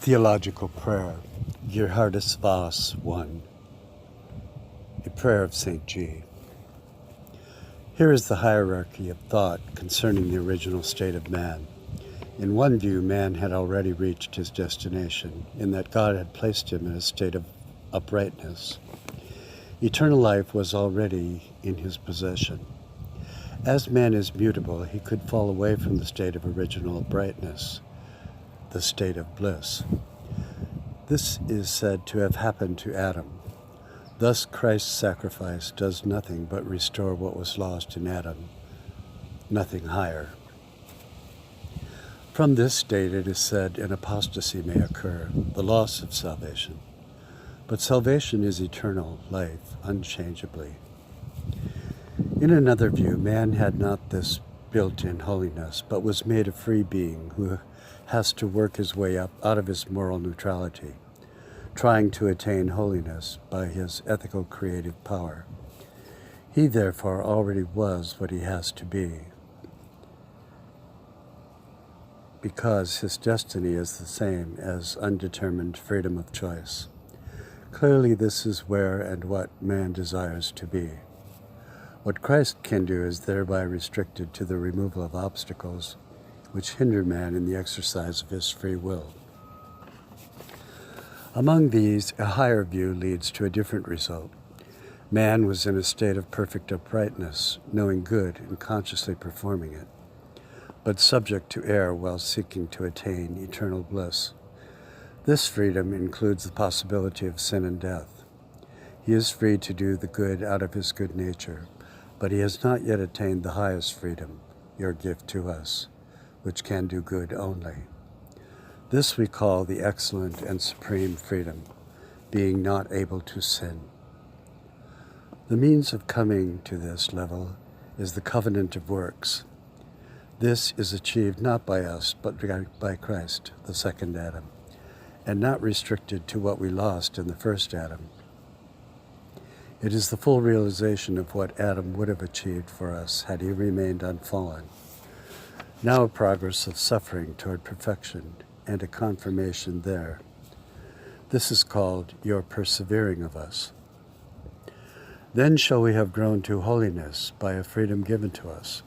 Theological Prayer, Geerhardus Vos 1, a prayer of St.G. Here is the hierarchy of thought concerning the original state of man. In one view, man had already reached his destination, in that God had placed him in a state of uprightness. Eternal life was already in his possession. As man is mutable, he could fall away from the state of original uprightness, the state of bliss. This is said to have happened to Adam. Thus Christ's sacrifice does nothing but restore what was lost in Adam, nothing higher. From this state, it is said, an apostasy may occur, the loss of salvation. But salvation is eternal life, unchangeably. In another view, man had not this built-in holiness, but was made a free being who has to work his way up out of his moral neutrality, trying to attain holiness by his ethical creative power. He therefore already was what he has to be, because his destiny is the same as undetermined freedom of choice. Clearly, this is where and what man desires to be. What Christ can do is thereby restricted to the removal of obstacles which hinder man in the exercise of his free will. Among these, a higher view leads to a different result. Man was in a state of perfect uprightness, knowing good and consciously performing it, but subject to error while seeking to attain eternal bliss. This freedom includes the possibility of sin and death. He is free to do the good out of his good nature, but he has not yet attained the highest freedom, your gift to us, which can do good only. This we call the excellent and supreme freedom, being not able to sin. The means of coming to this level is the covenant of works. This is achieved not by us, but by Christ, the second Adam, and not restricted to what we lost in the first Adam. It is the full realization of what Adam would have achieved for us had he remained unfallen. Now a progress of suffering toward perfection and a confirmation there. This is called your persevering of us. Then shall we have grown to holiness by a freedom given to us.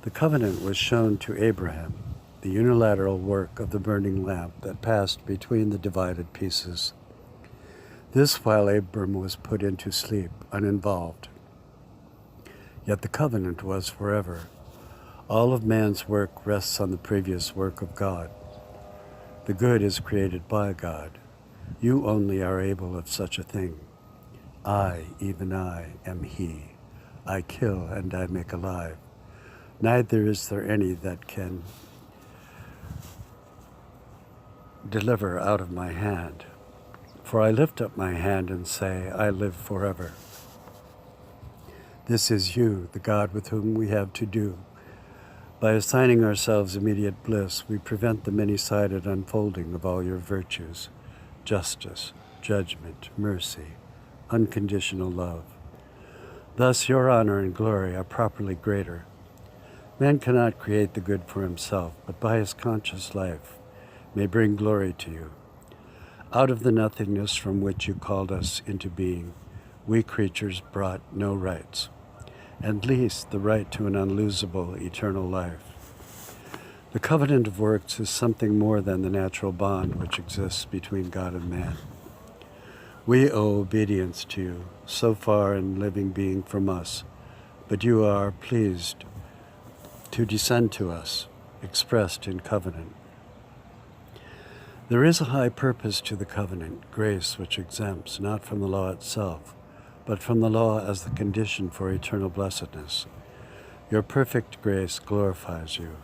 The covenant was shown to Abraham, the unilateral work of the burning lamp that passed between the divided pieces. This while Abram was put into sleep, uninvolved. Yet the covenant was forever. All of man's work rests on the previous work of God. The good is created by God. You only are able of such a thing. I, even I, am He. I kill and I make alive. Neither is there any that can deliver out of my hand. For I lift up my hand and say, I live forever. This is you, the God with whom we have to do. By assigning ourselves immediate bliss, we prevent the many-sided unfolding of all your virtues, justice, judgment, mercy, unconditional love. Thus your honor and glory are properly greater. Man cannot create the good for himself, but by his conscious life may bring glory to you. Out of the nothingness from which you called us into being, we creatures brought no rights, and least the right to an unlosable eternal life. The covenant of works is something more than the natural bond which exists between God and man. We owe obedience to you, so far in living being from us, but you are pleased to descend to us, expressed in covenant. There is a high purpose to the covenant, grace which exempts not from the law itself, but from the law as the condition for eternal blessedness. Your perfect grace glorifies you.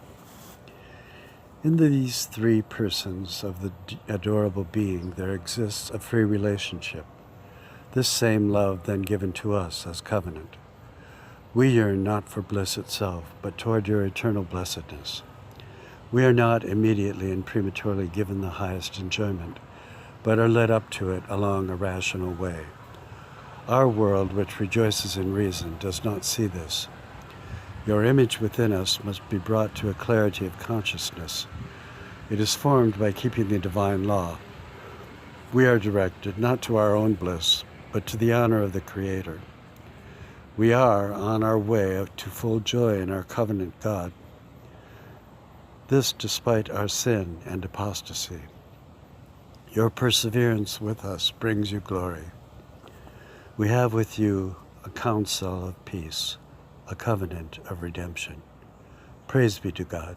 In these three persons of the adorable being, there exists a free relationship, this same love then given to us as covenant. We yearn not for bliss itself, but toward your eternal blessedness. We are not immediately and prematurely given the highest enjoyment, but are led up to it along a rational way. Our world, which rejoices in reason, does not see this. Your image within us must be brought to a clarity of consciousness. It is formed by keeping the divine law. We are directed not to our own bliss, but to the honor of the Creator. We are on our way to full joy in our covenant God. This despite our sin and apostasy. Your perseverance with us brings you glory. We have with you a counsel of peace, a covenant of redemption. Praise be to God.